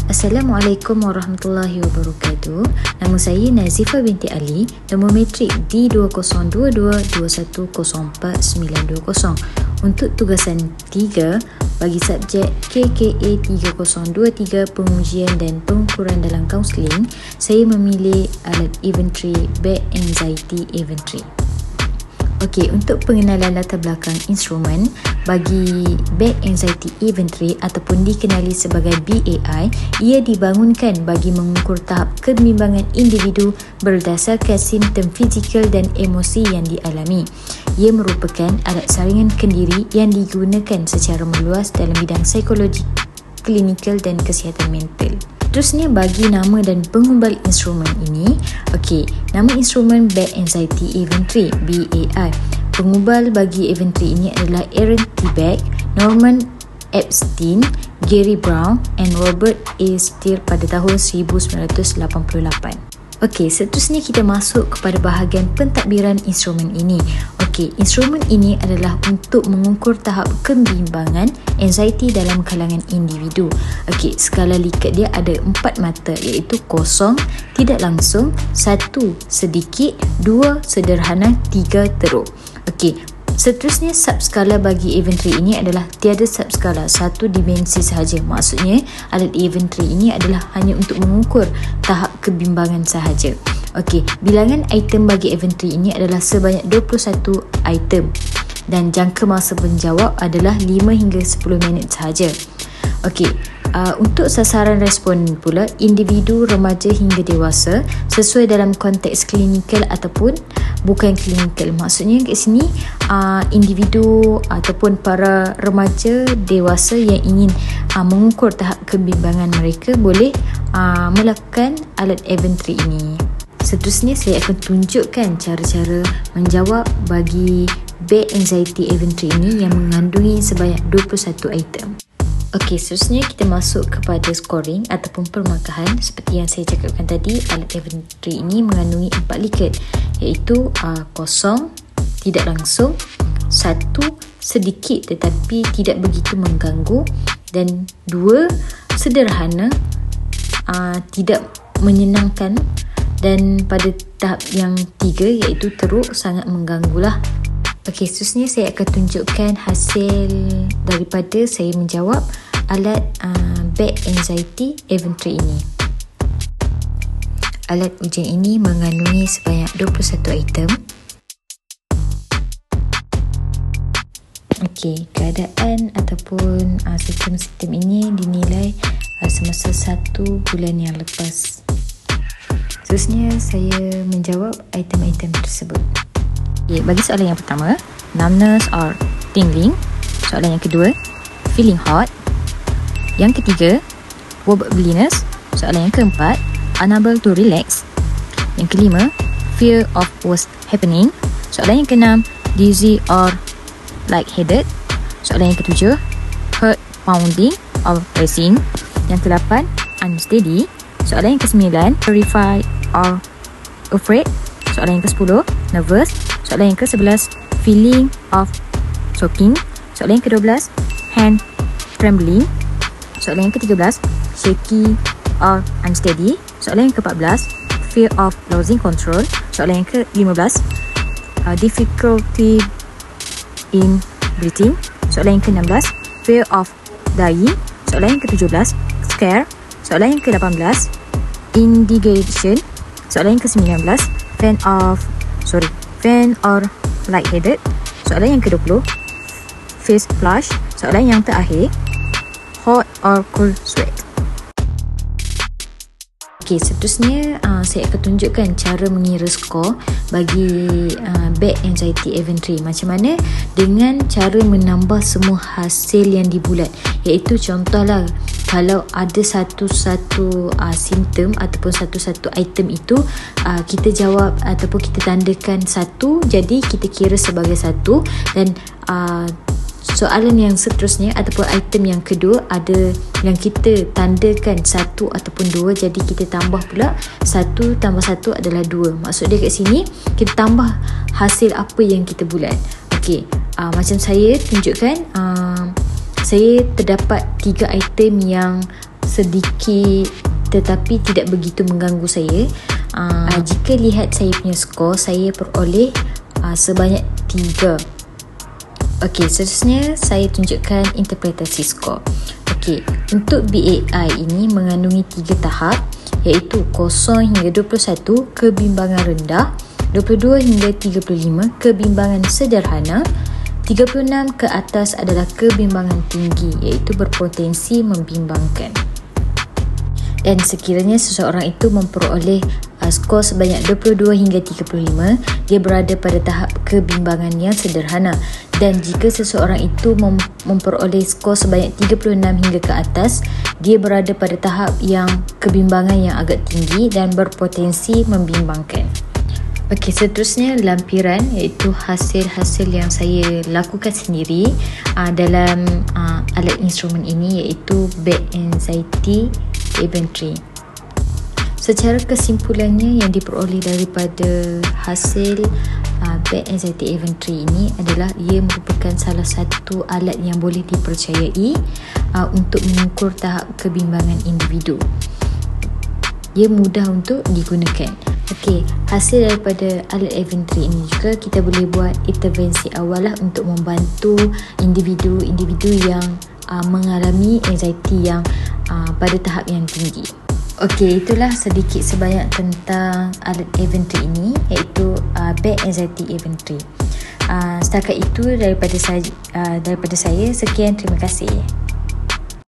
Assalamualaikum warahmatullahi wabarakatuh. Nama saya Nazifah binti Ali, nombor matrik D2022210490. Untuk tugasan 3 bagi subjek KKA 3023 pengujian dan pengukuran dalam kaunseling, saya memilih alat inventory Back Anxiety Inventory. Okey, untuk pengenalan latar belakang instrumen bagi Back Anxiety Inventory ataupun dikenali sebagai BAI, ia dibangunkan bagi mengukur tahap kebimbangan individu berdasarkan simptom fizikal dan emosi yang dialami. Ia merupakan alat saringan kendiri yang digunakan secara meluas dalam bidang psikologi, klinikal dan kesihatan mental. Terusnya bagi nama dan pengumbal instrumen ini. Okey, nama instrumen Back Anxiety Inventory BAI. Pengumbal bagi inventory ini adalah Aaron T. Beck, Norman Epstein, Gary Brown and Robert A. Steer pada tahun 1988. Okey, seterusnya kita masuk kepada bahagian pentadbiran instrumen ini. Okey, instrumen ini adalah untuk mengukur tahap kebimbangan anxiety dalam kalangan individu. Okey, skala Likert dia ada 4 mata, iaitu 0, tidak langsung, 1, sedikit, 2, sederhana, 3, teruk. Okey, seterusnya subskala bagi inventory ini adalah tiada subskala, 1 dimensi sahaja. Maksudnya alat inventory ini adalah hanya untuk mengukur tahap kebimbangan sahaja. Okey, bilangan item bagi inventory ini adalah sebanyak 21 item dan jangka masa menjawab adalah 5 hingga 10 minit sahaja. Okey, untuk sasaran responden pula individu remaja hingga dewasa sesuai dalam konteks klinikal ataupun bukan klinikal. Maksudnya kat sini individu ataupun para remaja dewasa yang ingin mengukur tahap kebimbangan mereka boleh melakukan alat inventory ini. Seterusnya saya akan tunjukkan cara-cara menjawab bagi Back Anxiety Inventory ini yang mengandungi sebanyak 21 item. Okey, seterusnya kita masuk kepada scoring ataupun permarkahan. Seperti yang saya cakapkan tadi, alat inventory ini mengandungi 4 Likert, iaitu 0, tidak langsung, 1, sedikit tetapi tidak begitu mengganggu, dan 2, sederhana, tidak menyenangkan, dan pada tahap yang 3 iaitu teruk, sangat mengganggulah. Okey, seterusnya saya akan tunjukkan hasil daripada saya menjawab alat Back Anxiety Inventory ini. Alat ujian ini mengandungi sebanyak 21 item. Okey, keadaan ataupun sistem-sistem ini dinilai semasa 1 bulan yang lepas. Seterusnya saya menjawab item-item tersebut. Okay, bagi soalan yang pertama, numbness or tingling. Soalan yang kedua, feeling hot. Yang ketiga, wobbliness. Soalan yang keempat, unable to relax. Yang kelima, fear of what's happening. Soalan yang keenam, dizzy or lightheaded. Soalan yang ketujuh, heart pounding or racing. Yang kedelapan, unsteady. Soalan yang kesembilan, terrified or afraid. Soalan yang ke-10, nervous. Soalan yang ke-11, feeling of choking. Soalan yang ke-12, hand trembling. Soalan yang ke-13, shaky or unsteady. Soalan yang ke-14, fear of losing control. Soalan yang ke-15, difficulty in breathing. Soalan yang ke-16, fear of dying. Soalan yang ke-17, scare. Soalan yang ke-18, indignation. Soalan yang ke-19, fan or lightheaded. Soalan yang ke-20, face flush. Soalan yang terakhir, hot or cold sweat. Okey, seterusnya saya akan tunjukkan cara mengira skor bagi Back Anxiety Inventory. Macam mana? Dengan cara menambah semua hasil yang dibulat, iaitu contohlah kalau ada satu-satu simptom ataupun satu-satu item itu kita jawab ataupun kita tandakan 1, jadi kita kira sebagai 1, dan soalan yang seterusnya ataupun item yang kedua ada yang kita tandakan 1 ataupun 2, jadi kita tambah pula 1 tambah 1 adalah 2. Maksud dia kat sini kita tambah hasil apa yang kita bulat. Okey, macam saya tunjukkan, saya terdapat 3 item yang sedikit tetapi tidak begitu mengganggu saya. Jika lihat saya punya skor, saya peroleh sebanyak 3. Okey, seterusnya saya tunjukkan interpretasi skor. Okey, untuk BAI ini mengandungi 3 tahap, iaitu 0 hingga 21 kebimbangan rendah, 22 hingga 35 kebimbangan sederhana, 36 ke atas adalah kebimbangan tinggi, iaitu berpotensi membimbangkan. Dan sekiranya seseorang itu memperoleh skor sebanyak 22 hingga 35, dia berada pada tahap kebimbangan yang sederhana. Dan jika seseorang itu memperoleh skor sebanyak 36 hingga ke atas, dia berada pada tahap yang kebimbangan yang agak tinggi dan berpotensi membimbangkan. Okey, seterusnya lampiran, iaitu hasil-hasil yang saya lakukan sendiri dalam alat instrumen ini, iaitu Back Anxiety Event Tree. Secara kesimpulannya, yang diperoleh daripada hasil Back Anxiety Event Tree ini adalah ia merupakan salah satu alat yang boleh dipercayai untuk mengukur tahap kebimbangan individu. Ia mudah untuk digunakan. Okey, hasil daripada alat event tree ini juga kita boleh buat intervensi awal untuk membantu individu-individu yang mengalami anxiety yang pada tahap yang tinggi. Okey, itulah sedikit sebanyak tentang alat event tree ini, iaitu Back Anxiety Event Tree. Setakat itu daripada saya, sekian, terima kasih.